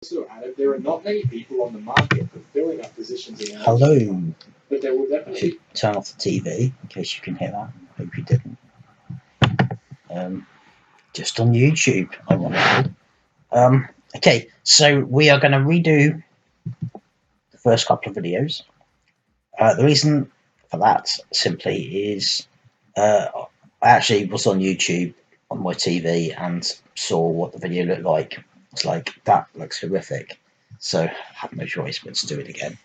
also added there are not many people on the market fulfilling up positions in Hello. but there will definitely Should turn off the TV in case you can hear that. Hope you didn't. Just on YouTube, ironically. Okay, so we are going to redo the first couple of videos. The reason for that simply is I actually was on YouTube on my TV and saw what the video looked like. It's like, that looks horrific. So I have no choice but to do it again.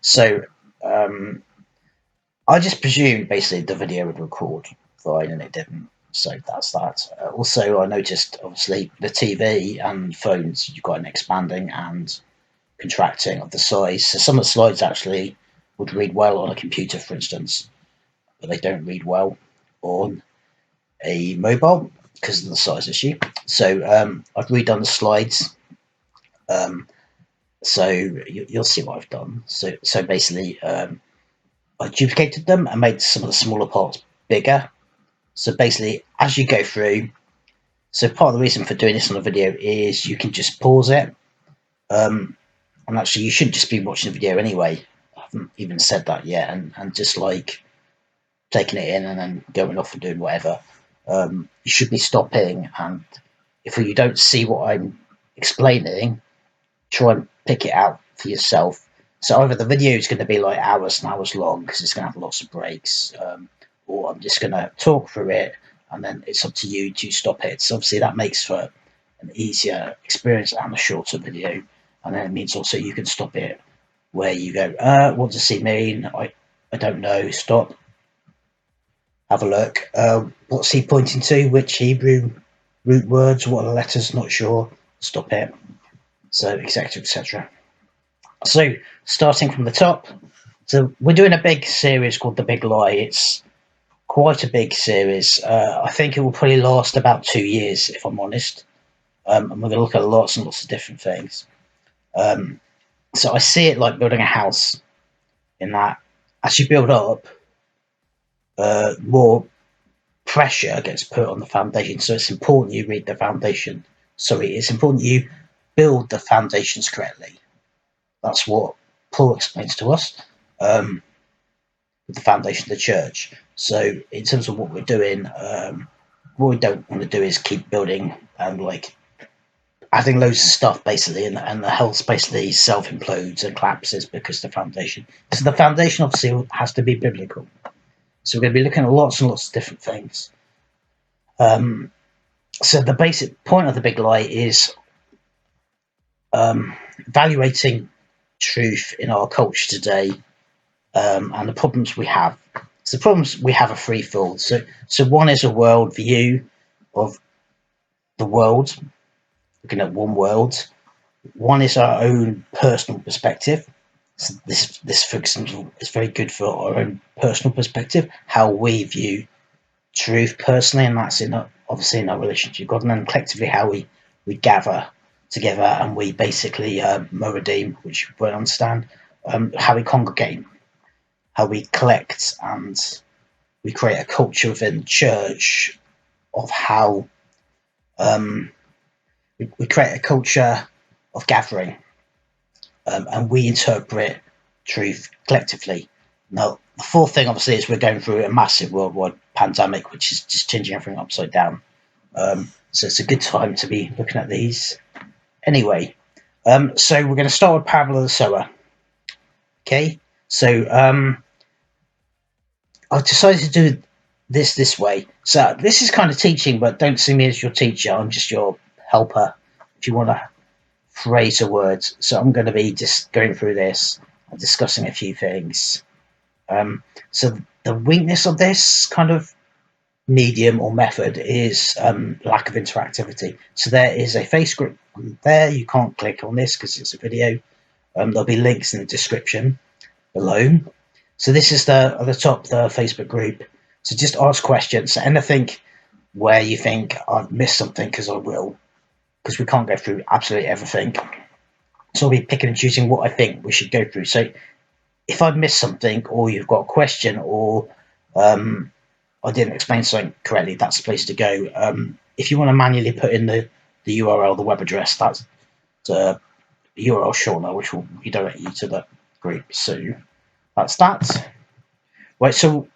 So I just presumed basically the video would record fine and it didn't. So that's that. Also, I noticed obviously the TV and phones, you've got an expanding and contracting of the size. So some of the slides actually would read well on a computer, for instance, but they don't read well on a mobile because of the size issue. So I've redone the slides. So you'll see what I've done. So basically, I duplicated them and made some of the smaller parts bigger. So basically, as you go through, so part of the reason for doing this on a video is you can just pause it. And actually, you should just be watching the video anyway. I haven't even said that yet, and just like taking it in and then going off and doing whatever. You should be stopping, and if you don't see what I'm explaining, try and pick it out for yourself. So either the video is going to be like hours and hours long because it's going to have lots of breaks, or I'm just going to talk through it, and then it's up to you to stop it. So obviously that makes for an easier experience and a shorter video, and then it means also you can stop it where you go, what does he mean? I don't know. Stop. Have a look. What's he pointing to? Which Hebrew root words? What are the letters? Not sure. Stop it. So etc. etc. So starting from the top. So we're doing a big series called The Big Lie. It's quite a big series. I think it will probably last about 2 years, if I'm honest. And we're going to look at lots and lots of different things. So I see it like building a house, in that as you build up, more pressure gets put on the foundation. So it's important you read the foundation. Sorry, it's important you build the foundations correctly. That's what Paul explains to us. With the foundation of the church. So in terms of what we're doing, what we don't want to do is keep building and like adding loads of stuff basically, and the house basically self implodes and collapses because the foundation. So the foundation obviously has to be biblical. So we're going to be looking at lots and lots of different things. So the basic point of the big lie is evaluating truth in our culture today, and the problems we have. So the problems we have are threefold. So one is a world view of the world, looking at one world. One is our own personal perspective. So this for example is very good for our own personal perspective, how we view truth personally, and that's obviously in our relationship with God, and then collectively how we gather together and we basically moedim, which you won't understand, how we congregate, how we collect, and we create a culture within the church of how we create a culture of gathering, and we interpret truth collectively. Now, the fourth thing, obviously, is we're going through a massive worldwide pandemic, which is just changing everything upside down. So it's a good time to be looking at these. Anyway, so we're going to start with Parable of the Sower. Okay, so I decided to do this way. So this is kind of teaching, but don't see me as your teacher. I'm just your helper, if you want to phrase a word. So I'm going to be just going through this and discussing a few things. So the weakness of this kind of medium or method is lack of interactivity. So there is a Facebook there. You can't click on this because it's a video. There'll be links in the description below. So this is at the top, the Facebook group. So just ask questions. So anything where you think I've missed something, because I will, because we can't go through absolutely everything. So I'll be picking and choosing what I think we should go through. So if I've missed something, or you've got a question, or I didn't explain something correctly, that's the place to go. If you want to manually put in the URL, the web address, that's URL shortener, which will redirect you to the group. So that's that. Right, so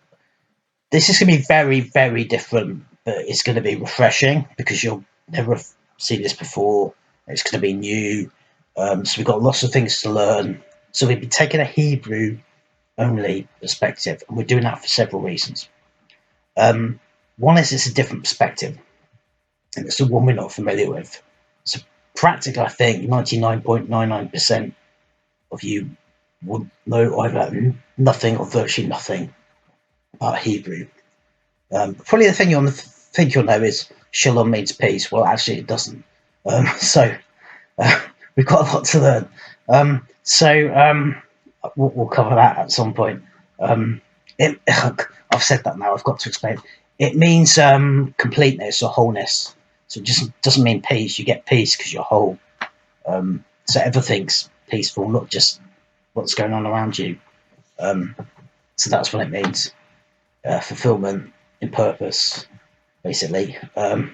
this is going to be very, very different, but it's going to be refreshing because you'll never have seen this before. It's going to be new. So we've got lots of things to learn. So we've been taking a Hebrew only perspective, and we're doing that for several reasons. One is it's a different perspective, and it's the one we're not familiar with. So practically, I think 99.99% of you would know either nothing or virtually nothing about Hebrew. Probably the thing you'll know is shalom means peace. Well, actually, it doesn't. So we've got a lot to learn. We'll cover that at some point. I've said that now. I've got to explain. It means completeness or wholeness. So it just doesn't mean peace. You get peace because you're whole. So everything's peaceful, not just what's going on around you. So that's what it means. Fulfillment in purpose, basically. I've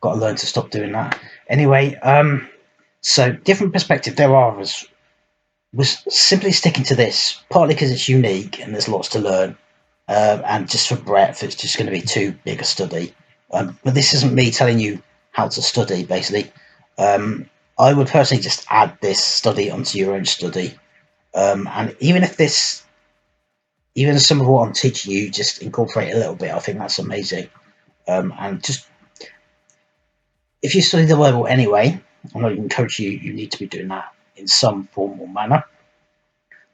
got to learn to stop doing that. Anyway, so different perspective. There are others. We're simply sticking to this, partly because it's unique and there's lots to learn. And just for breadth, it's just going to be too big a study. But this isn't me telling you how to study, basically. I would personally just add this study onto your own study. And even some of what I'm teaching you, just incorporate a little bit. I think that's amazing. And just, if you study the Bible anyway, I'm not encouraging you need to be doing that in some formal manner.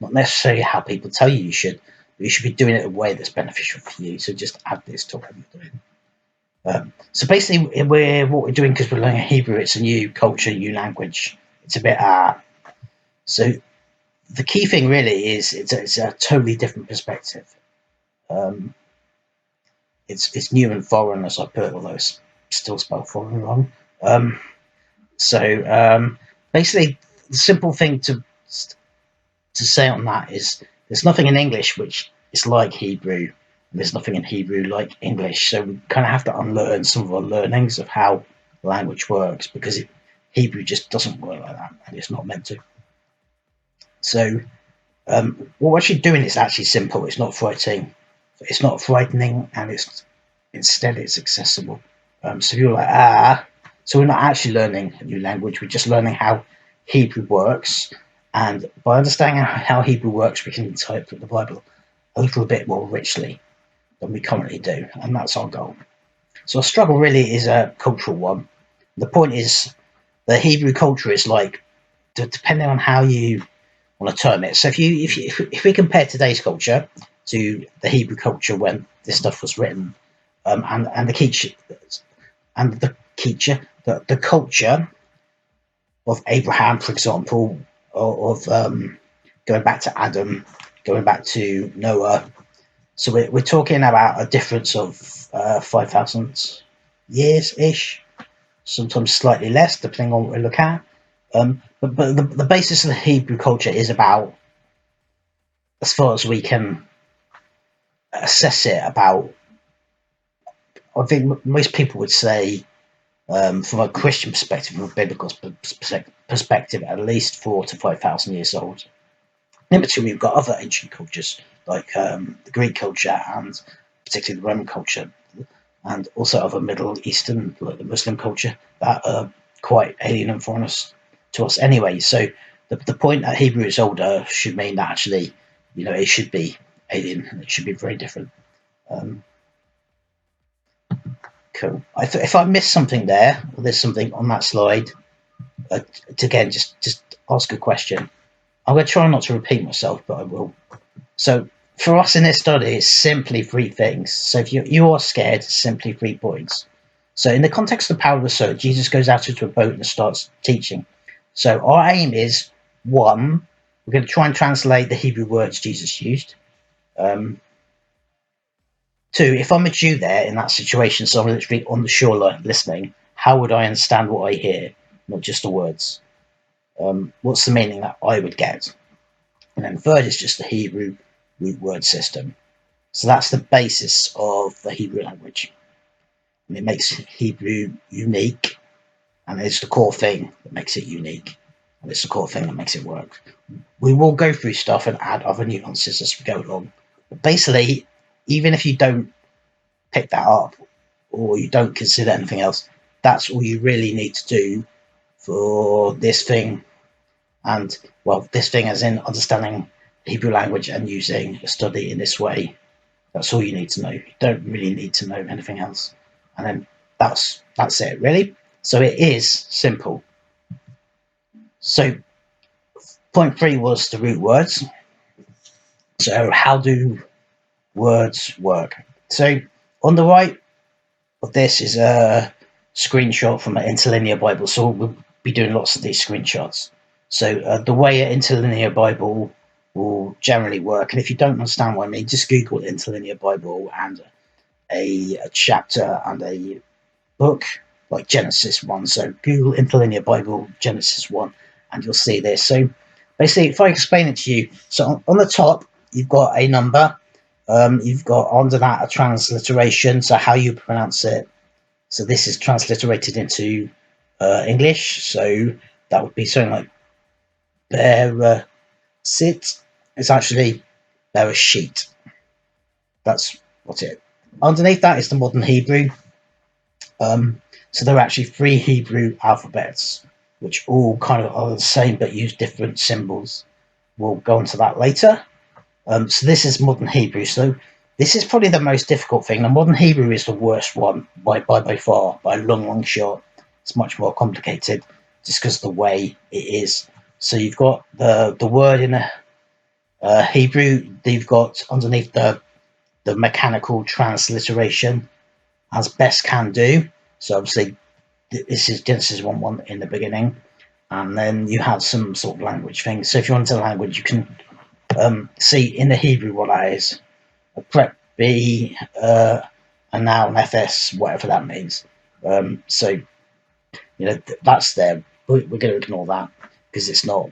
Not necessarily how people tell you should, but you should be doing it in a way that's beneficial for you. So just add this to what you're doing. So basically, what we're doing, because we're learning Hebrew, it's a new culture, new language. It's a bit so the key thing really is it's a totally different perspective. It's new and foreign, as I put, although it's still spelled foreign wrong. Basically, the simple thing to say on that is there's nothing in English which is like Hebrew, and there's nothing in Hebrew like English. So we kind of have to unlearn some of our learnings of how language works, because Hebrew just doesn't work like that, and it's not meant to. So what we're actually doing is actually simple. It's not frightening. It's not frightening, and instead it's accessible. So you're like, so we're not actually learning a new language. We're just learning how Hebrew works, and by understanding how Hebrew works, we can interpret the Bible a little bit more richly than we currently do, and that's our goal. So our struggle really is a cultural one. The point is, the Hebrew culture is like, depending on how you want to term it. So if we compare today's culture to the Hebrew culture when this stuff was written, and the culture of Abraham, for example, or of going back to Adam, going back to Noah. So we're talking about a difference of 5,000 years ish, sometimes slightly less, depending on what we look at. But the basis of the Hebrew culture is about, as far as we can assess it, about, I think most people would say, from a Christian perspective, from a biblical perspective, at least 4,000 to 5,000 years old. In between, we've got other ancient cultures like the Greek culture and particularly the Roman culture, and also other Middle Eastern, like the Muslim culture, that are quite alien and foreign to us anyway. So the point that Hebrew is older should mean that actually, it should be alien and it should be very different. Cool. If I missed something there, or there's something on that slide, again, just ask a question. I'm going to try not to repeat myself, but I will. So for us in this study, it's simply 3 things. So if you are scared, it's simply 3 points. So in the context of the power of the sower, Jesus goes out into a boat and starts teaching. So our aim is, 1, we're going to try and translate the Hebrew words Jesus used. 2, if I'm a Jew there in that situation, so I'm literally on the shoreline listening, how would I understand what I hear, not just the words? What's the meaning that I would get? And then 3rd is just the Hebrew root word system. So that's the basis of the Hebrew language. And it makes Hebrew unique, and it's the core thing that makes it unique. and it's the core thing that makes it work. We will go through stuff and add other nuances as we go along. But basically, even if you don't pick that up or you don't consider anything else, that's all you really need to do for this thing. And well, this thing as in understanding the Hebrew language and using a study in this way. That's all you need to know. You don't really need to know anything else. And then that's it, really. So it is simple. So point 3 was the root words. So how do words work? So on the right of this is a screenshot from an interlinear Bible. So we'll be doing lots of these screenshots. So the way an interlinear Bible will generally work, and if you don't understand what I mean, just Google interlinear Bible and a chapter and a book like Genesis 1. So Google interlinear Bible Genesis 1 and you'll see this. So basically, if I explain it to you, so on the top you've got a number, you've got under that a transliteration, so how you pronounce it. So this is transliterated into English, so that would be something like Beresit. It's actually Bereshit. That's what it. Underneath that is the modern Hebrew. So there are actually 3 Hebrew alphabets, which all kind of are the same but use different symbols. We'll go into that later. So this is modern Hebrew. So this is probably the most difficult thing. The modern Hebrew is the worst one by far, by a long shot. It's much more complicated just because of the way it is. So you've got the word in Hebrew. You've got underneath the mechanical transliteration as best can do. So obviously this is Genesis 1:1 in the beginning, and then you have some sort of language thing. So if you want to language, you can see in the Hebrew what that is. A prep B, a noun FS, whatever that means. So you know that's there. We're going to ignore that because it's not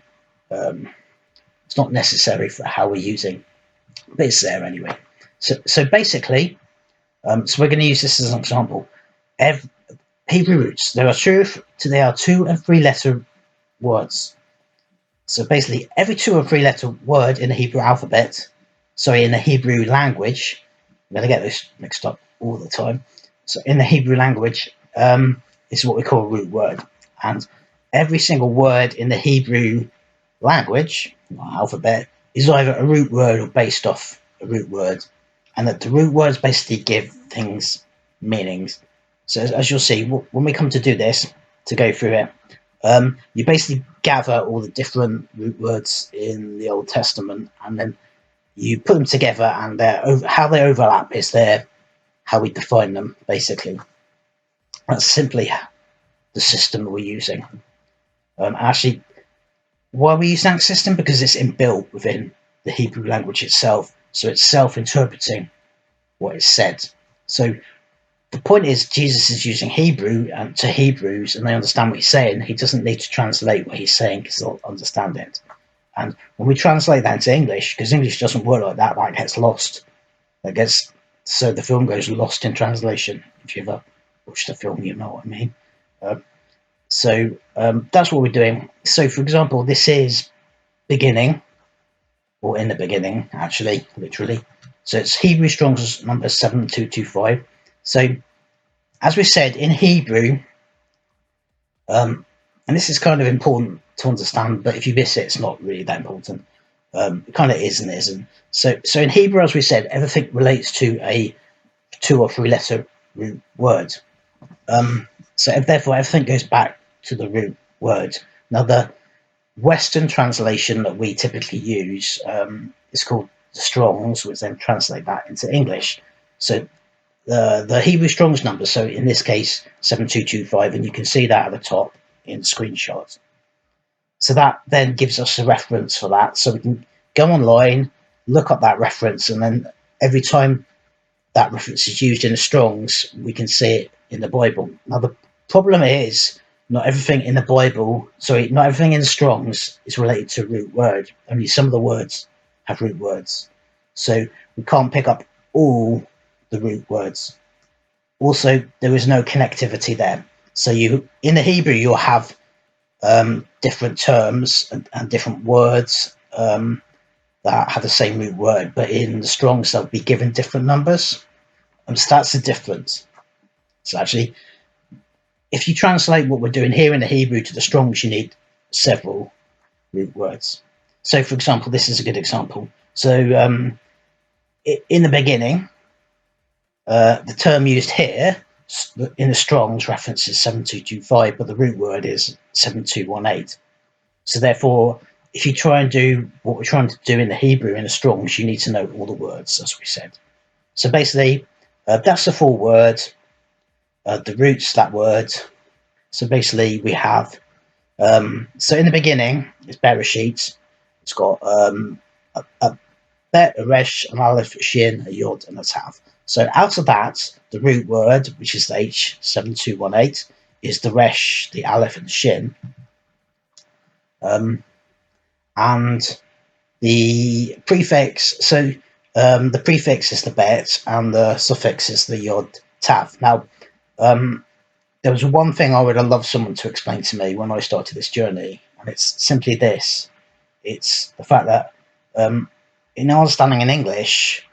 necessary for how we're using, but it's there anyway. So basically, so we're going to use this as an example. Hebrew roots. There are 2 and 3 letter words. So basically, every 2 or 3 letter word in the Hebrew alphabet, sorry, in the Hebrew language, I'm going to get this mixed up all the time. So in the Hebrew language, is what we call a root word. And every single word in the Hebrew language, alphabet, is either a root word or based off a root word. And that the root words basically give things meanings. So as you'll see, when we come to do this, to go through it, you basically gather all the different root words in the Old Testament, and then you put them together, and how they overlap is how we define them, basically. That's simply the system we're using. Actually, why we use that system? Because it's inbuilt within the Hebrew language itself, so it's self-interpreting what is said. So the point is, Jesus is using Hebrew to Hebrews, and they understand what he's saying. He doesn't need to translate what he's saying because they'll understand it. And when we translate that into English, because English doesn't work like that gets lost. So the film goes lost in translation. If you ever watched the film, you know what I mean. That's what we're doing. So, for example, this is beginning, or in the beginning, actually, literally. So it's Hebrew Strong's number 7225. So, as we said, in Hebrew, and this is kind of important to understand, but if you miss it, it's not really that important. It kind of is and isn't. So in Hebrew, as we said, everything relates to a 2 or 3 letter root word. So therefore, everything goes back to the root word. Now, the Western translation that we typically use is called Strong's, which then translate that into English. So the Hebrew Strong's number, so in this case 7225, and you can see that at the top in screenshots. So that then gives us a reference for that, so we can go online, look up that reference, and then every time that reference is used in the Strong's, we can see it in the Bible. Now the problem is not everything in the Bible, not everything in the Strong's is related to a root word. Only some of the words have root words, so we can't pick up all the root words. Also, there is no connectivity there. So in the Hebrew, you'll have different terms and different words that have the same root word, but in the Strongs they'll be given different numbers. So that's the difference. So actually, if you translate what we're doing here in the Hebrew to the Strongs, you need several root words. So, for example, this is a good example. So, in the beginning, the term used here in the Strongs references 7225, but the root word is 7218. So, therefore, if you try and do what we're trying to do in the Hebrew in the Strongs, you need to know all the words, as we said. So, basically, that's the full word. The roots that word. So, basically, we have. So, in the beginning, it's Bereshit. It's got a Bet, a Resh, an Aleph, a Shin, a Yod, and a Tav. So out of that, the root word, which is the H7218, is the Resh, the Aleph, and the Shin. And the prefix, so the prefix is the Bet, and the suffix is the Yod, Tav. Now, there was one thing I would have loved someone to explain to me when I started this journey, and it's simply this. It's the fact that in understanding in English,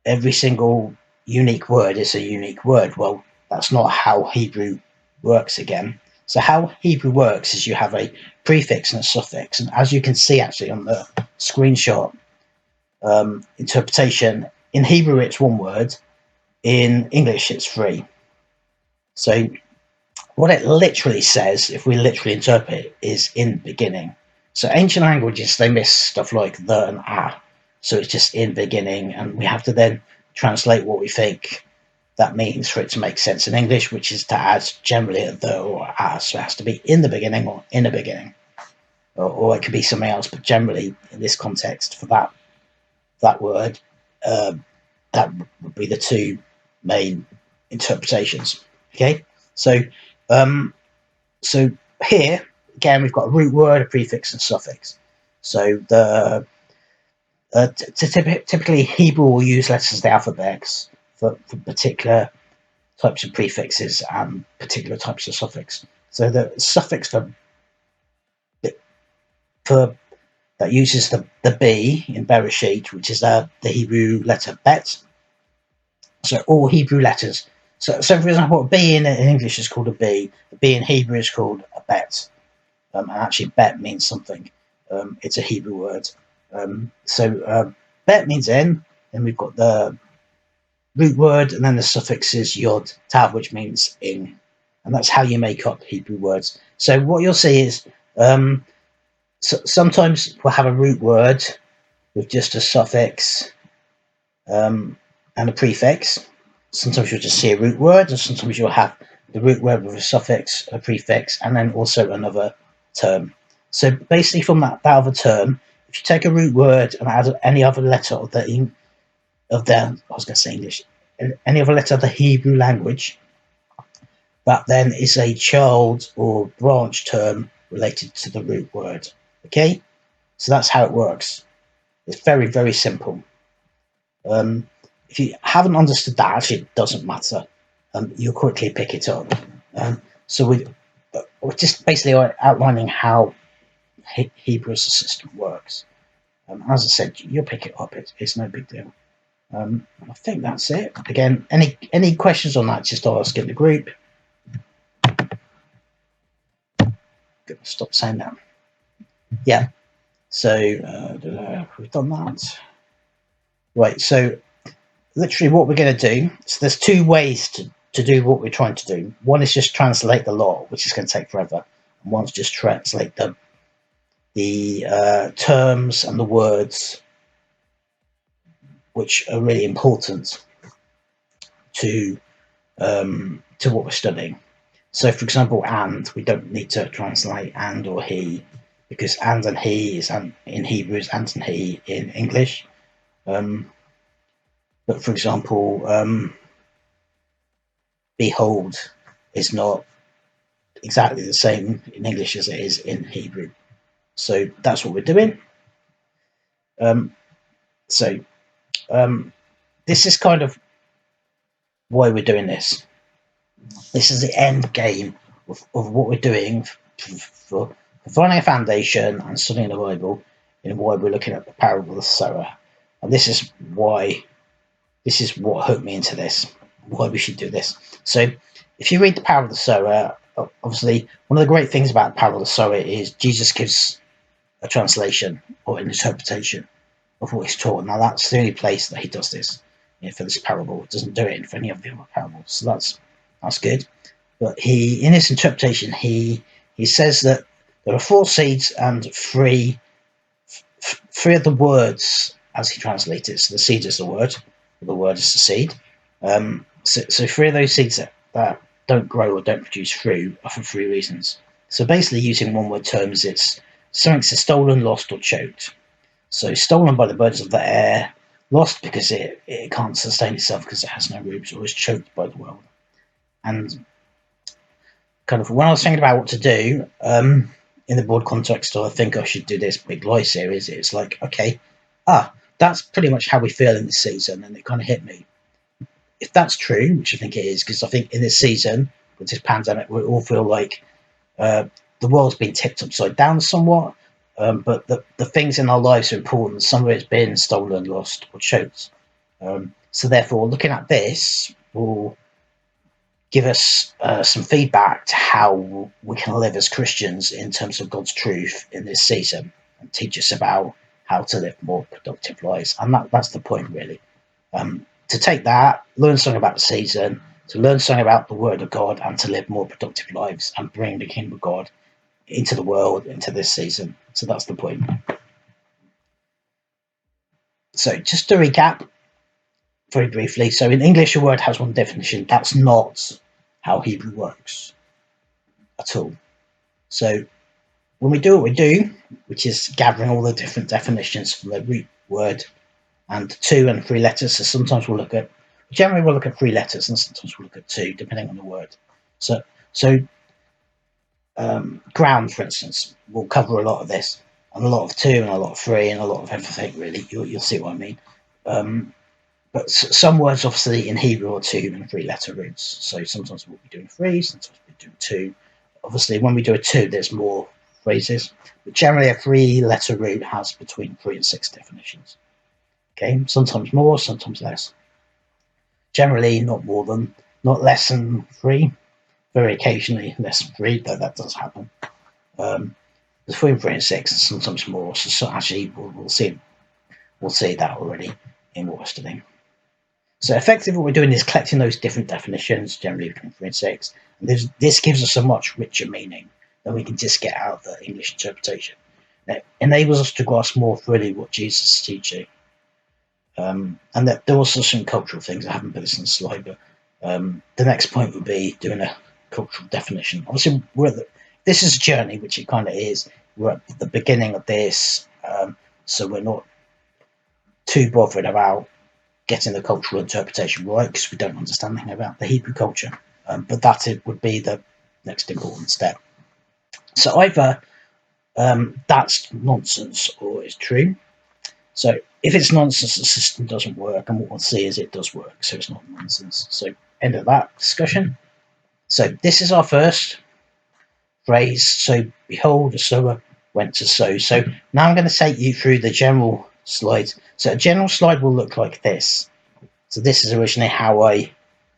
every single unique word is a unique word. Well, that's not how Hebrew works again. So how Hebrew works is you have a prefix and a suffix. And as you can see actually on the screenshot interpretation, in Hebrew it's one word, in English it's three. So what it literally says, if we literally interpret it, is in beginning. So ancient languages, they miss stuff like the and a. So it's just in beginning, and we have to then translate what we think that means for it to make sense in English, which is to add generally a the or a. So it has to be in the beginning or in the beginning. Or it could be something else, but generally in this context for that word, that would be the two main interpretations. Okay, so so here again we've got a root word, a prefix, and suffix. So the typically Hebrew will use letters of the alphabet for particular types of prefixes and particular types of suffix. So the suffix for that uses the B in Bereshit, which is the Hebrew letter Bet. So all Hebrew letters. So for example, a B in English is called a B. A B in Hebrew is called a Bet. And actually, Bet means something. It's a Hebrew word. So Bet means in, and we've got the root word, and then the suffix is Yod, Tav, which means in. And that's how you make up Hebrew words. So what you'll see is sometimes we'll have a root word with just a suffix and a prefix. Sometimes you'll just see a root word, and sometimes you'll have the root word with a suffix, a prefix, and then also another term. So basically from that other term, if you take a root word and add any other letter of the I was going to say English, any other letter of the Hebrew language, that then is a child or branch term related to the root word. Okay, so that's how it works. It's very, very simple. If you haven't understood that, actually it doesn't matter. You'll quickly pick it up. So we're just basically outlining how Hebrew as a system works. As I said, you'll pick it up. It's no big deal. I think that's it. Again, any questions on that, just ask in the group. Stop saying that. Yeah. So we've done that. Right. So literally what we're going to do, so there's two ways to do what we're trying to do. One is just translate the law, which is going to take forever. And one's just translate the terms and the words which are really important to what we're studying. So for example, and, we don't need to translate and or he, because and he is in Hebrew is and he in English. But for example, behold is not exactly the same in English as it is in Hebrew. So that's what we're doing. This is kind of why we're doing this. This is the end game of what we're doing for finding a foundation and studying the Bible, in why we're looking at the parable of the sower. And this is what hooked me into this, why we should do this. So if you read the parable of the sower, obviously one of the great things about the parable of the sower is Jesus gives a translation or an interpretation of what he's taught. Now that's the only place that he does this, for this parable. It doesn't do it for any of the other parables, so that's good. But in his interpretation, he says that there are 4 seeds and three of the words as he translates it. So the seed is the word is the seed. So 3 of those seeds that don't grow or don't produce fruit are for 3 reasons. So basically, using one word terms, it's something's stolen, lost, or choked. So stolen by the birds of the air, lost because it can't sustain itself because it has no roots, or is choked by the world. And kind of when I was thinking about what to do, in the broad context of I think I should do this big lie series, it's like, okay, that's pretty much how we feel in this season, and it kind of hit me. If that's true, which I think it is, because I think in this season, with this pandemic, we all feel like the world's been tipped upside down somewhat, but the things in our lives are important. Some of it's been stolen, lost, or choked. So therefore, looking at this will give us some feedback to how we can live as Christians in terms of God's truth in this season, and teach us about how to live more productive lives. And that's the point, really. To take that, learn something about the season, to learn something about the Word of God, and to live more productive lives and bring the kingdom of God into the world, into this season. So that's the point. So just to recap very briefly. So in English, a word has one definition. That's not how Hebrew works at all. So when we do what we do, which is gathering all the different definitions from the root word and 2 and 3 letters. So sometimes generally we'll look at 3 letters, and sometimes we'll look at 2, depending on the word. So ground, for instance, will cover a lot of this, and a lot of 2 and a lot of 3 and a lot of everything, really. You'll see what I mean. But some words, obviously, in Hebrew are 2 and 3 letter roots. So sometimes we'll be doing 3, sometimes we'll be doing 2. Obviously, when we do a 2, there's more phrases. But generally, a 3 letter root has between 3 and 6 definitions. Okay, sometimes more, sometimes less. Generally, not less than 3. Very occasionally, less than 3, though that does happen. Between 3 and 6, and sometimes more. So actually, we'll see that already in what we're studying. So effectively, what we're doing is collecting those different definitions, generally between 3 and 6. And this gives us a much richer meaning than we can just get out of the English interpretation. It enables us to grasp more fully what Jesus is teaching. And that there are also some cultural things. I haven't put this on the slide, but the next point would be doing a cultural definition. Obviously, this is a journey, which it kind of is. We're at the beginning of this, so we're not too bothered about getting the cultural interpretation right, because we don't understand anything about the Hebrew culture. But that would be the next important step. So either that's nonsense or it's true. So if it's nonsense, the system doesn't work, and what we'll see is it does work, so it's not nonsense. So end of that discussion. So this is our first phrase. So behold, the sower went to sow. So now I'm going to take you through the general slides. So a general slide will look like this. So this is originally how I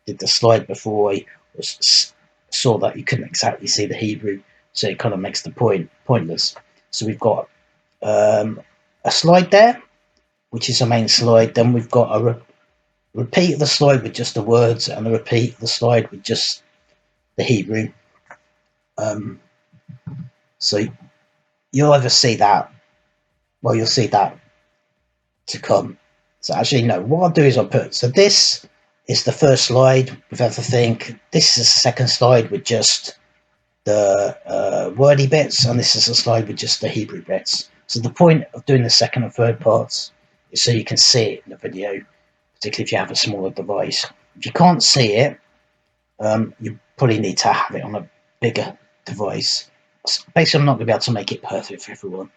did the slide before I saw that you couldn't exactly see the Hebrew, so it kind of makes the point pointless. So we've got a slide there, which is the main slide. Then we've got a repeat of the slide with just the words, and a repeat of the slide with just the Hebrew. So you'll either see that, well, you'll see that to come. So actually, no, what I'll do is so this is the first slide with everything. This is the second slide with just the wordy bits, and this is a slide with just the Hebrew bits. So the point of doing the second and third parts is so you can see it in the video, particularly if you have a smaller device. If you can't see it, you probably need to have it on a bigger device. Basically, I'm not going to be able to make it perfect for everyone,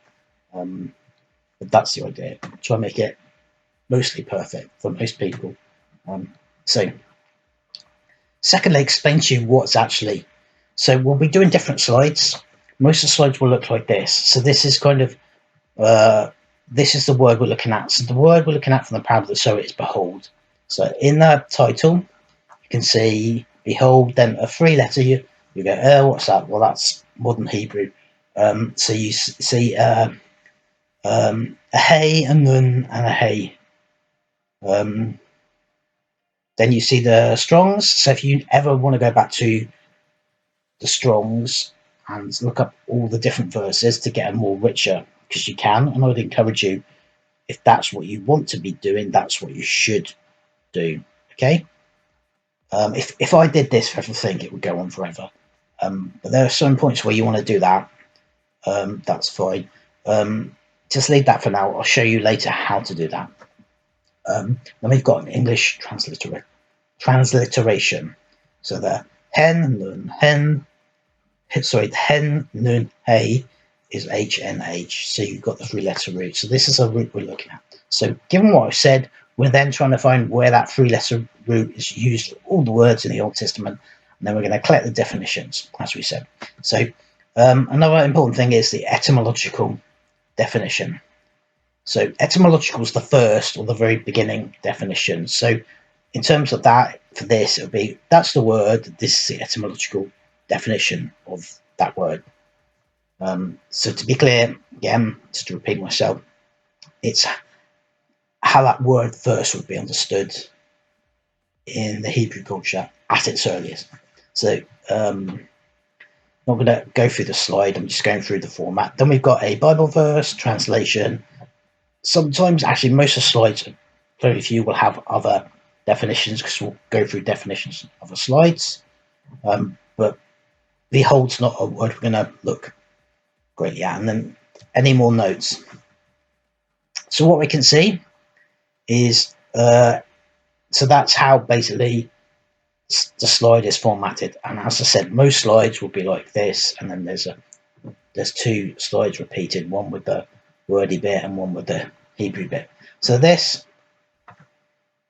but that's the idea. Try and make it mostly perfect for most people. So secondly, explain to you what's actually. So we'll be doing different slides. most of the slides will look like this. So this is kind of this is the word we're looking at. So the word we're looking at from the parable of the sower is behold. So in the title, you can see behold, then a three-letter. You go, oh, what's that? Well, that's modern Hebrew. So you see a hey, a nun, and a hey. Then you see the Strongs. So if you ever want to go back to the Strongs and look up all the different verses to get a more richer, because you can, and I would encourage you, if that's what you want to be doing, that's what you should do. Okay. If I did this for everything, it would go on forever. But there are some points where you want to do that. That's fine. Just leave that for now. I'll show you later how to do that. Then we've got an English transliteration. So the hen, nun, hen, hen, nun, hey is HNH. So you've got the three-letter root. So this is a root we're looking at. So given what I've said, we're then trying to find where that three-letter root is used for all the words in the Old Testament. And then we're going to collect the definitions, as we said. So another important thing is the etymological definition. So etymological is the first or the very beginning definition. So in terms of that, for this, it'll be that's the word, this is the etymological definition of that word. So to be clear, again, just to repeat myself, it's how that word first would be understood in the Hebrew culture at its earliest. So not going to go through the slide, I'm just going through the format. Then we've got a Bible verse, translation. Sometimes, actually, most of the slides, very few will have other definitions because we'll go through definitions of the slides. But behold's not a word we're going to look greatly at. And then any more notes. So what we can see is, so that's how basically the slide is formatted. And as I said, most slides will be like this, and then there's two slides repeated, one with the wordy bit and one with the Hebrew bit. So this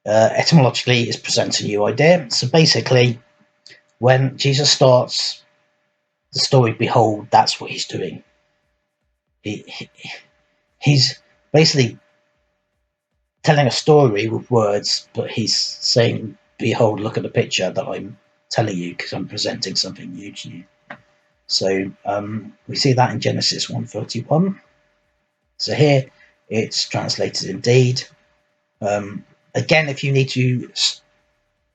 etymologically is presents a new idea. So basically, when Jesus starts the story, behold, that's what he's doing. He's basically telling a story with words, but he's saying, behold, look at the picture that I'm telling you because I'm presenting something new to you. So we see that in Genesis 1:31. So here it's translated indeed. Again, if you need to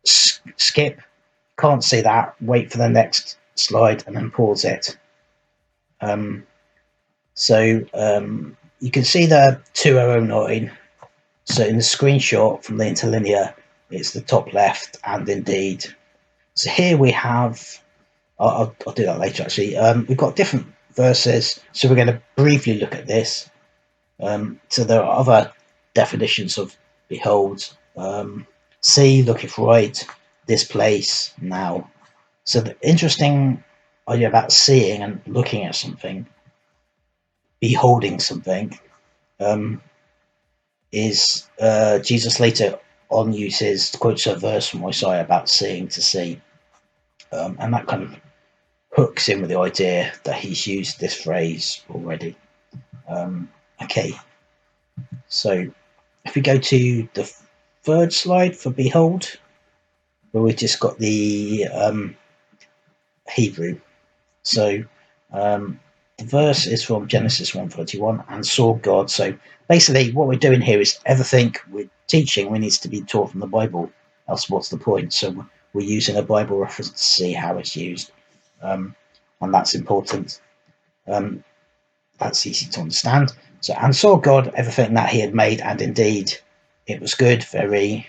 skip, can't see that, wait for the next slide and then pause it. So you can see the 2009. So in the screenshot from the interlinear, it's the top left and indeed. So here we have, I'll do that later actually. We've got different verses, so we're going to briefly look at this. So there are other definitions of behold. See, looketh right, this place, now. So the interesting idea about seeing and looking at something, beholding something, is Jesus later on quotes a verse from Isaiah about seeing to see. And that kind of hooks in with the idea that he's used this phrase already. Okay, so if we go to the third slide for behold, where we just got the Hebrew. So the verse is from Genesis 1:31, and saw God. So basically what we're doing here is everything we're teaching, we needs to be taught from the Bible, else what's the point? So we're using a Bible reference to see how it's used, and that's important. That's easy to understand. So, and saw God everything that he had made, and indeed it was good, very,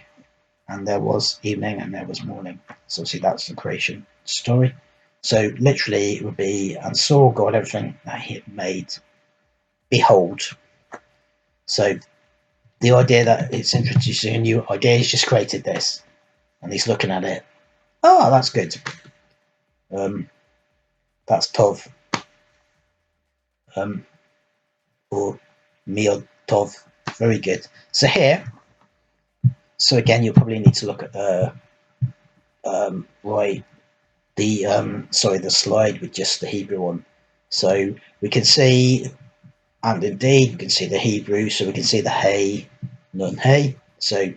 and there was evening and there was morning. So see, that's the creation story. So literally it would be, and saw God everything that he had made, behold. So the idea that it's introducing a new idea, he's just created this and he's looking at it. Oh, that's good. That's Tov. Or Miod Tov. Very good. So here, so again, you'll probably need to look at the the slide with just the Hebrew one. So we can see, and indeed, we can see the Hebrew, so we can see the hey, nun, hey. So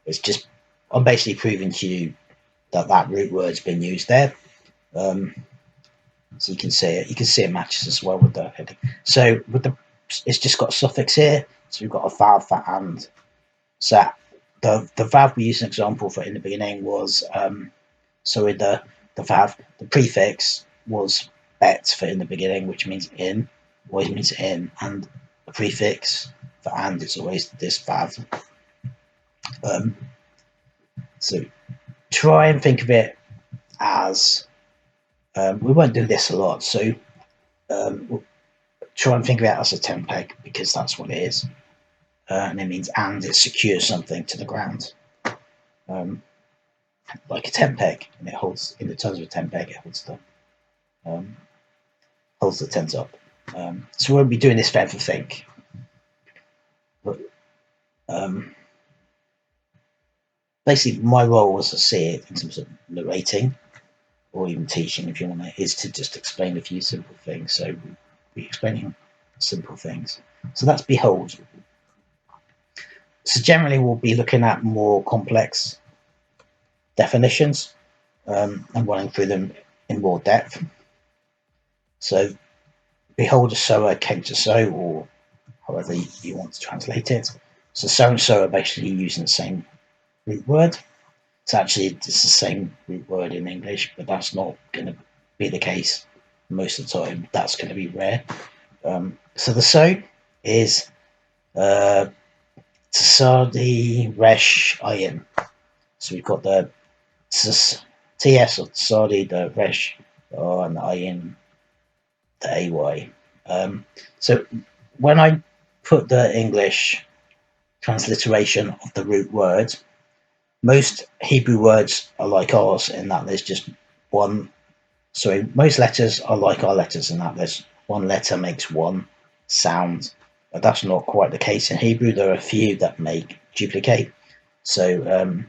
it's just, I'm basically proving to you that that root word's been used there. So you can see it. You can see it matches as well with the heading. So with the, it's just got a suffix here. So we've got a vowel for and. So the vowel we used an example for in the beginning was so with the vowel, the prefix was bet for in the beginning, which means in, always means in, and the prefix for and is always this vowel. So try and think of it as we won't do this a lot. So we'll try and think of it as a tent peg because that's what it is. And it means and it secures something to the ground. Like a tent peg, and it holds, in the terms of a tent peg, it holds the tent up. So we won't be doing this for everything, but basically my role, as I see it, in terms of narrating or even teaching, if you want to, is to just explain a few simple things. So we'll be explaining simple things. So that's behold. So generally we'll be looking at more complex definitions and running through them in more depth. So behold, a sower came to sow, or however you want to translate it. So sow and sow are basically using the same root word. So actually it's the same root word in English, but that's not going to be the case most of the time. That's going to be rare. So the sow is Tsadi Resh Ayin. So we've got the TS or Tsadi, the Resh, and the Ayin, the AY. So when I put the English transliteration of the root word, most Hebrew words are like ours in that there's just one. So most letters are like our letters in that there's one letter makes one sound. But that's not quite the case in Hebrew. There are a few that make duplicate. So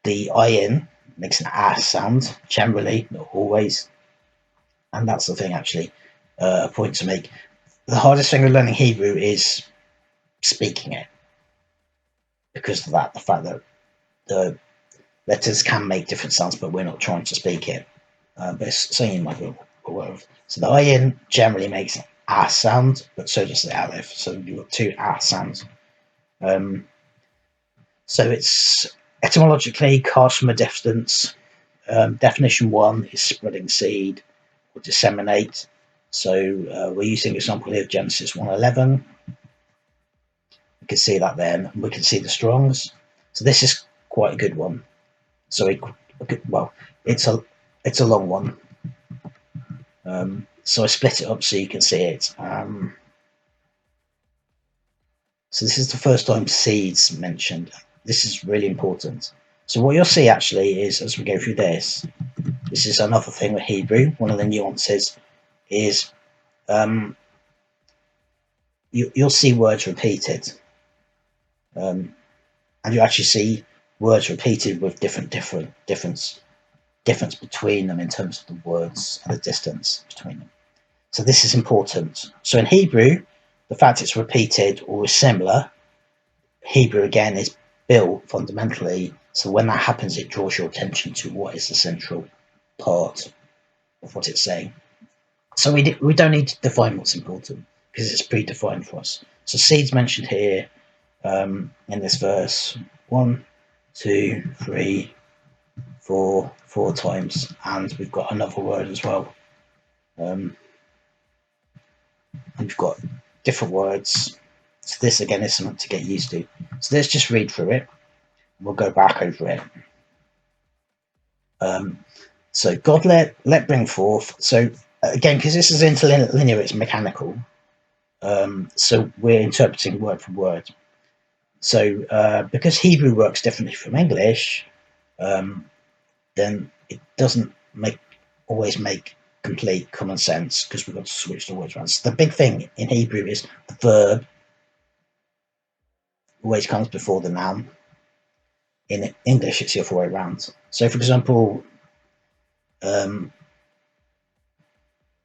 the ayin makes an ah sound, generally, not always. And that's the thing, actually, a point to make. The hardest thing with learning Hebrew is speaking it. Because of that, the fact that the letters can make different sounds, but we're not trying to speak it. But it's something you might be aware of. So the ayin generally makes an ah sound, but so does the aleph. So you've got two ah sounds. So it's etymologically cast from a distance. Definition one is spreading seed or disseminate. So we're using an example here of Genesis 1:11. We can see that then. We can see the Strongs. So this is quite a good one. So it's a long one. So I split it up so you can see it. So this is the first time seeds mentioned. This is really important. So what you'll see actually is, as we go through this is another thing with Hebrew. One of the nuances is you'll see words repeated. And you actually see words repeated with difference between them in terms of the words and the distance between them. So this is important. So in Hebrew, the fact it's repeated or is similar, Hebrew again is built fundamentally. So when that happens, it draws your attention to what is the central part of what it's saying. So we don't need to define what's important because it's predefined for us. So seeds mentioned here in this verse 1, 2, 3, 4 times, and we've got another word as well. We've got different words. So this again is something to get used to. So let's just read through it. We'll go back over it. So God let bring forth. So again, because this is interlinear, it's mechanical. So we're interpreting word for word. So because Hebrew works differently from English, then it doesn't always make complete common sense because we've got to switch the words around. So the big thing in Hebrew is the verb always comes before the noun. In English, it's the other way around. So, for example,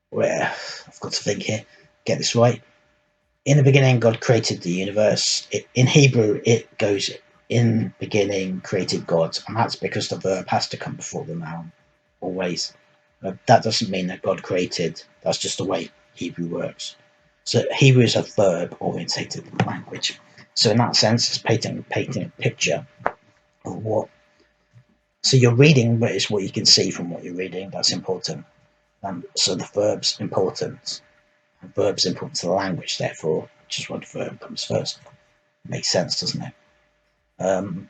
where I've got to think here, get this right. In the beginning, God created the universe. In Hebrew, it goes, in beginning created God, and that's because the verb has to come before the noun, always. That doesn't mean that God created, that's just the way Hebrew works. So Hebrew is a verb orientated language. So in that sense, it's painting a picture of what. So you're reading, but it's what you can see from what you're reading. That's important. So the verb's important. The verb's important to the language, therefore, which is why the verb comes first. Makes sense, doesn't it?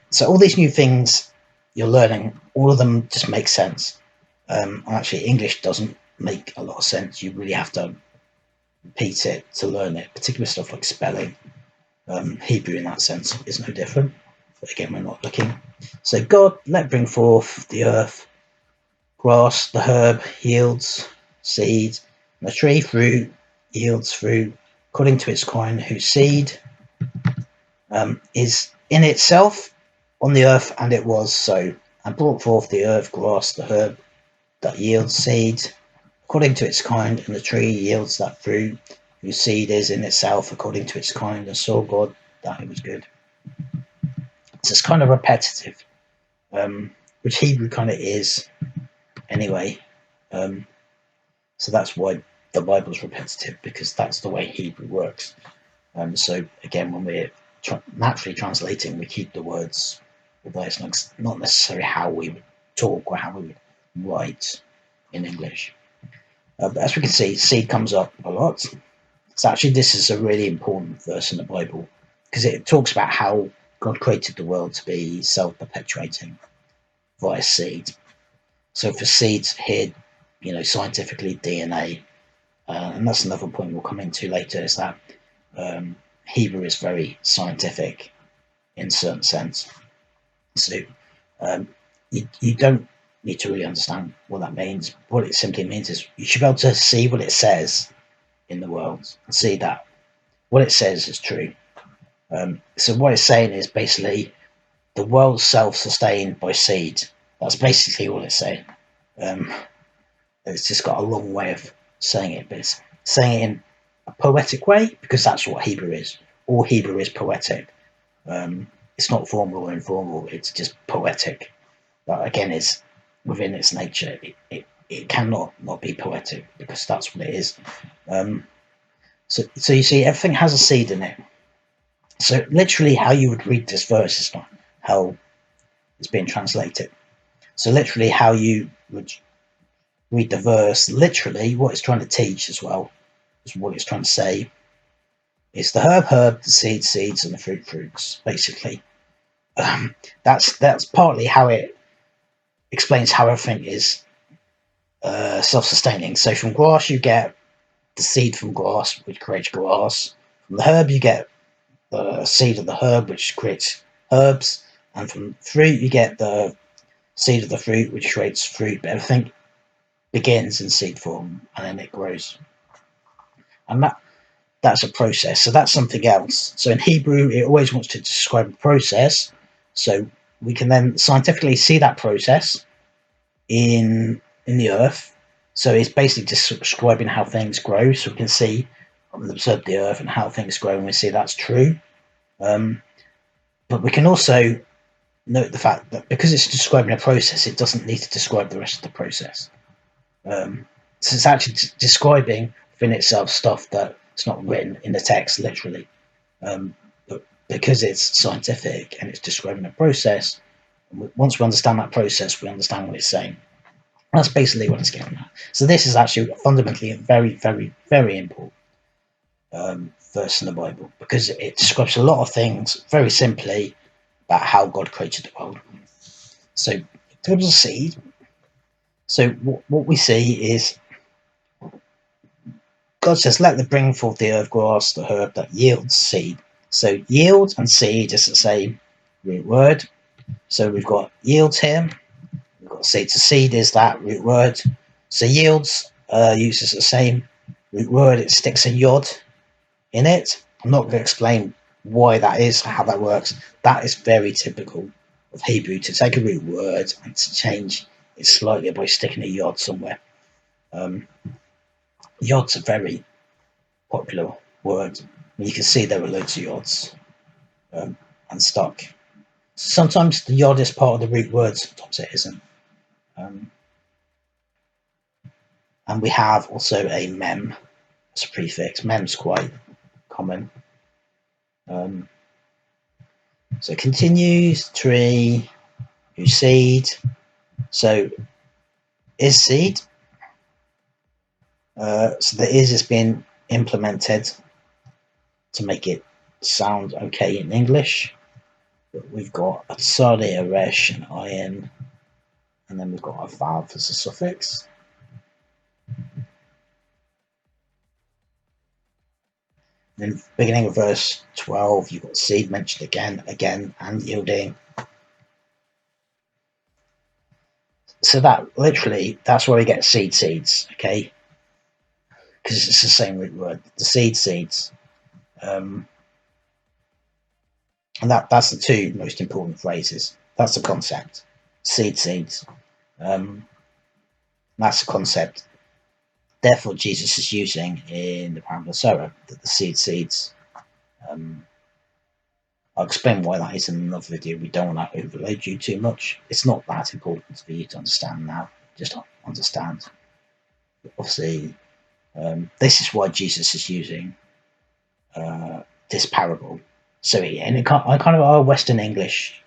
So all these new things you're learning, all of them just make sense. Actually, English doesn't make a lot of sense. You really have to repeat it to learn it, particularly stuff like spelling. Hebrew, in that sense, is no different. But again, we're not looking. So God, let bring forth the earth, grass, the herb yields seed, and the tree fruit yields fruit according to its kind, whose seed is in itself on the earth, and it was so, and brought forth the earth, grass, the herb that yields seed according to its kind, and the tree yields that fruit whose seed is in itself according to its kind, and saw God that it was good. So it's kind of repetitive, which Hebrew kind of is anyway. So that's why the Bible's repetitive, because that's the way Hebrew works. So again, when we're naturally translating, we keep the words, although it's not necessarily how we would talk or how we would write in English. But as we can see, seed comes up a lot. So actually, this is a really important verse in the Bible because it talks about how God created the world to be self-perpetuating via seed. So for seeds here, scientifically DNA, and that's another point we'll come into later, is that Hebrew is very scientific in a certain sense. So you don't need to really understand what that means. What it simply means is you should be able to see what it says in the world and see that what it says is true. So what it's saying is basically the world's self-sustained by seed. That's basically what it's saying. It's just got a long way of saying it, but it's saying it in a poetic way because that's what Hebrew is. All Hebrew is poetic. It's not formal or informal. It's just poetic. That again is within its nature. It cannot not be poetic because that's what it is. So you see, everything has a seed in it. So literally, how you would read this verse is not how it's being translated. So literally, how you would read the verse, literally, what it's trying to teach as well, is what it's trying to say. It's the herb, the seeds, and the fruits. Basically, that's partly how it explains how everything is self-sustaining. So from grass, you get the seed from grass, which creates grass. From the herb, you get the seed of the herb, which creates herbs. And from fruit, you get the seed of the fruit, which creates fruit. But everything begins in seed form, and then it grows. And that's a process. So that's something else. So in Hebrew, it always wants to describe a process. So we can then scientifically see that process in the earth. So it's basically describing how things grow. So we can see, observe the earth and how things grow, and we see that's true. But we can also note the fact that because it's describing a process, it doesn't need to describe the rest of the process. So it's actually describing within itself stuff that's not written in the text literally. But because it's scientific and it's describing a process, once we understand that process, we understand what it's saying. That's basically what it's getting at. So this is actually fundamentally a very, very, very important verse in the Bible because it describes a lot of things very simply about how God created the world. So in terms of seed, so what we see is God says, let them bring forth the earth grass, the herb that yields seed. So yield and seed is the same root word. So we've got yields here. We've got seed. So seed is that root word. So yields uses the same root word. It sticks a yod in it. I'm not going to explain why that is, how that works. That is very typical of Hebrew, to take a root word and to change it slightly by sticking a yod somewhere. Yod's a very popular word. You can see there were loads of yods and stuck. Sometimes the yod is part of the root word, sometimes it isn't. And we have also a mem as a prefix. Mem's quite common. So it continues, tree, whose seed. So is seed. So the is been implemented to make it sound okay in English. But we've got a tsari, a resh, an ayin, and then we've got a vav as a suffix. Then beginning of verse 12, you've got seed mentioned again, and yielding. So that literally, that's where we get seeds, okay? Because it's the same root word, the seeds. And that's the two most important phrases. That's the concept. Seeds. That's the concept. Therefore, Jesus is using in the parable of Sower that the seeds. I'll explain why that is in another video. We don't want to overload you too much. It's not that important for you to understand now. Just understand. Obviously, this is why Jesus is using this parable. So, and I kind of our Western English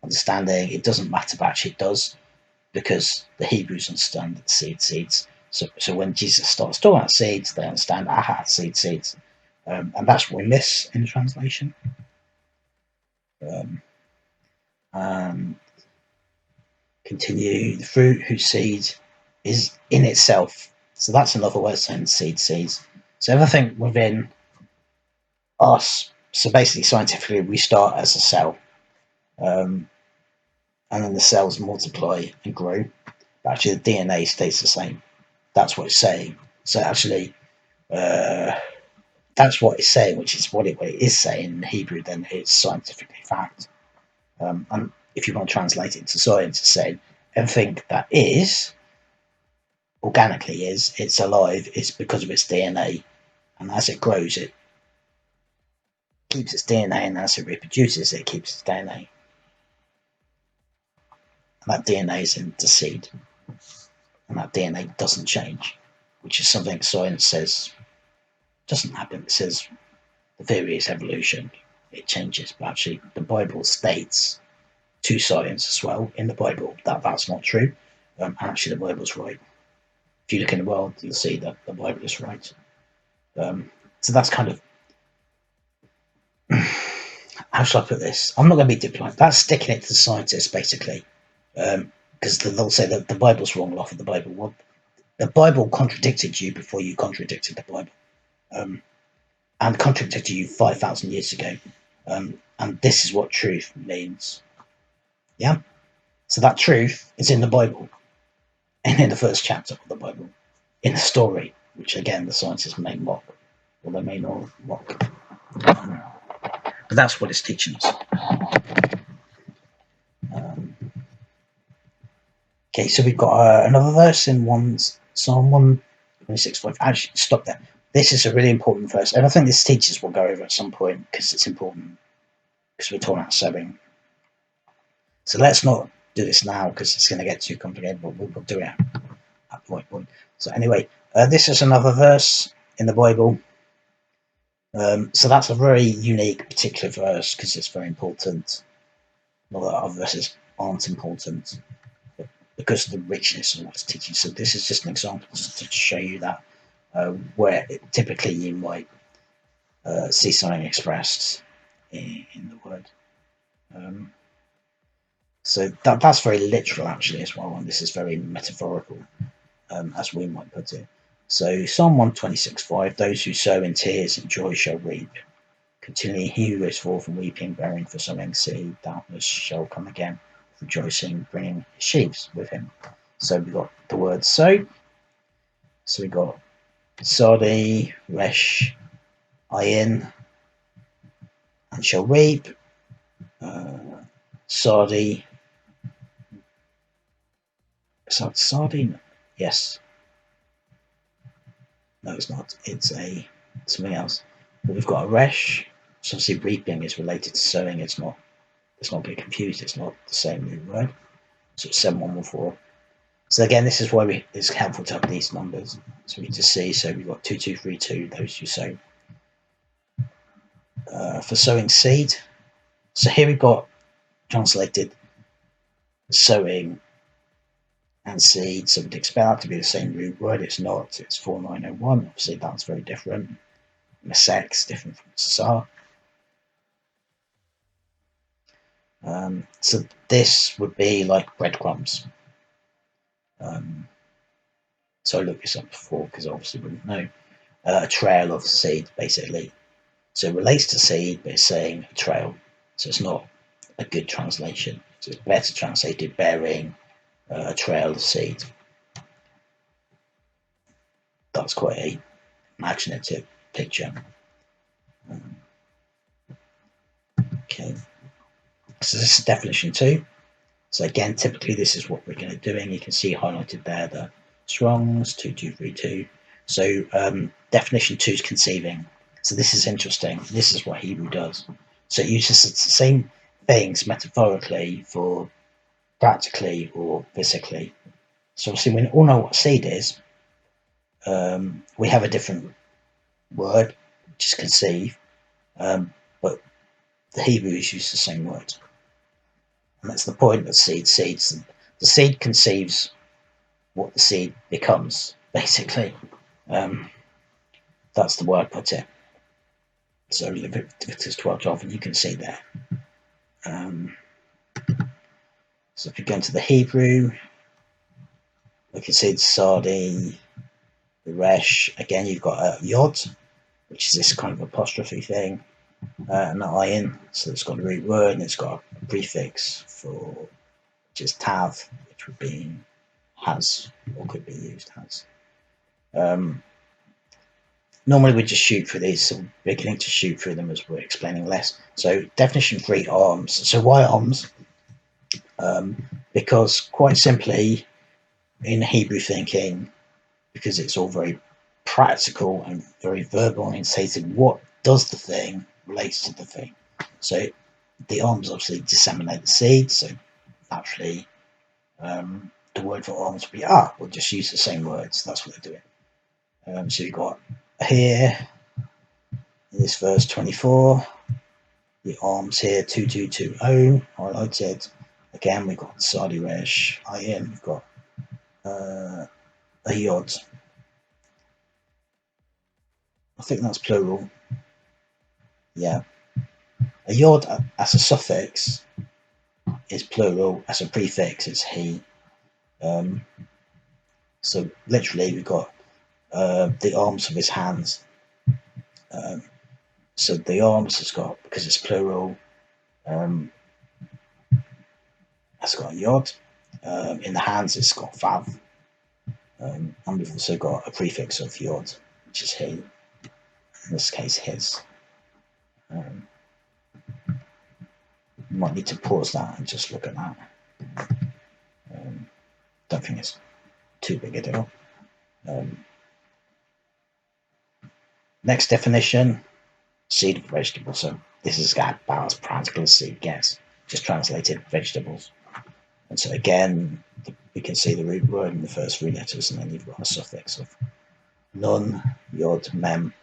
understanding, it doesn't matter, but actually it does, because the Hebrews understand that seeds. So when Jesus starts talking about seeds, they understand, seeds. And that's what we miss in the translation. Continue, the fruit whose seed is in itself. So that's another way of saying seeds. So everything within us, so basically scientifically, we start as a cell. And then the cells multiply and grow. But actually, the DNA stays the same. That's what it's saying. So actually, that's what it's saying, which is what it is saying in Hebrew. Then it's scientifically fact. And if you want to translate it into science, it's saying everything that is organically it's alive. It's because of its DNA, and as it grows, it keeps its DNA, and as it reproduces, it keeps its DNA. And that DNA is in the seed, and that DNA doesn't change, which is something science says doesn't happen. It says the theory is evolution, it changes, but actually the Bible states to science as well in the Bible that that's not true. And actually the Bible's right. If you look in the world, you'll see that the Bible is right. So that's kind of how shall I put this? I'm not going to be diplomatic. That's sticking it to the scientists, basically, because they'll say that the Bible's wrong. Off of the Bible. Well, the Bible contradicted you before you contradicted the Bible, and contradicted you 5,000 years ago. And this is what truth means. Yeah. So that truth is in the Bible, and in the first chapter of the Bible, in the story, which again the scientists may mock, or they may not mock. But that's what it's teaching us. Okay, so we've got another verse in Psalm 126.5. Actually, stop there. This is a really important verse. And I think this teachers will go over at some point because it's important, because we're talking about sowing. So let's not do this now because it's going to get too complicated, but we'll do it at point. So anyway, this is another verse in the Bible. So that's a very unique, particular verse because it's very important. Not that other verses aren't important, but because of the richness of what it's teaching. So this is just an example just to show you that where typically you might see something expressed in the word. So that's very literal actually as well, and this is very metaphorical, as we might put it. So Psalm 126.5, those who sow in tears and joy shall reap. Continually he who goes forth and weeping, bearing for sowing seed, doubtless shall come again, rejoicing, bringing his sheaves with him. So we've got the word sow. So we've got Sadi, Resh, Ayin, and shall reap. Sadi. Sardine? Yes. No, it's not. It's something else. But we've got a resh. So obviously reaping is related to sowing. It's not. Let's not get confused. It's not the same root word. So it's 7114. So again, this is why it's helpful to have these numbers. So we just see. So we've got 2232. Those you sow. For sowing seed. So here we've got translated sowing and seed. So we'd expect that to be the same root word. It's not. It's 4901. Obviously, that's very different. Masec's different from Sar. So this would be like breadcrumbs. So I looked this up before because I obviously wouldn't know. A trail of seed, basically. So it relates to seed, but it's saying a trail. So it's not a good translation. So it's better translated bearing a trail of seed. That's quite a imaginative picture. Okay. So this is definition 2. So again, typically this is what we're going to be doing. You can see highlighted there the Strong's 2232. So definition 2 is conceiving. So this is interesting. This is what Hebrew does. So it uses the same things metaphorically for practically or physically. So obviously we all know what seed is. We have a different word, which is conceive, but the Hebrews use the same word. And that's the point of seeds. The seed conceives what the seed becomes, basically. That's the word put it. So Leviticus 12:12, and you can see there. So if you go into the Hebrew, we can see the Sardi, the Resh. Again, you've got a Yod, which is this kind of apostrophe thing, and the ayin. So it's got a root word, and it's got a prefix for, which is tav, which would be has, or could be used as. Normally we just shoot through these, so we're beginning to shoot through them as we're explaining less. So definition 3, arms. So why arms? Because quite simply, in Hebrew thinking, because it's all very practical and very verbal orientated, what does the thing relates to the thing. So the arms obviously disseminate the seed, so naturally the word for arms would be, we'll just use the same words. That's what they're doing. So you've got here, in this verse 24, the arms here 2220 highlighted. Again, we've got Sadi Resh, Ayin, we've got a Yod. I think that's plural. Yeah. A Yod as a suffix is plural, as a prefix is he. So literally we've got the arms of his hands. So the arms has got, because it's plural, has got a Yod. In the hands it's got Vav. And we've also got a prefix of Yod, which is he. In this case, his. You might need to pause that and just look at that. Don't think it's too big a deal. Next definition, seed of vegetable. So this is about as practical as seed gets, just translated vegetables. And so again, we can see the root word in the first 3 letters, and then you've got a suffix of nun, yod, mem.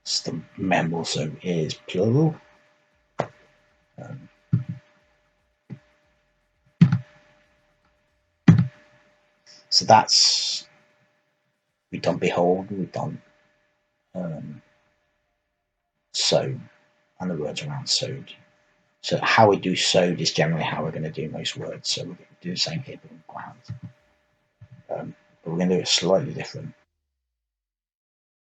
So the mem also is plural. So that's, we've done behold, we've done sow, and the words around sowed. So how we do sowed is generally how we're going to do most words. So we're going to do the same here, but on ground. But we're going to do it slightly different.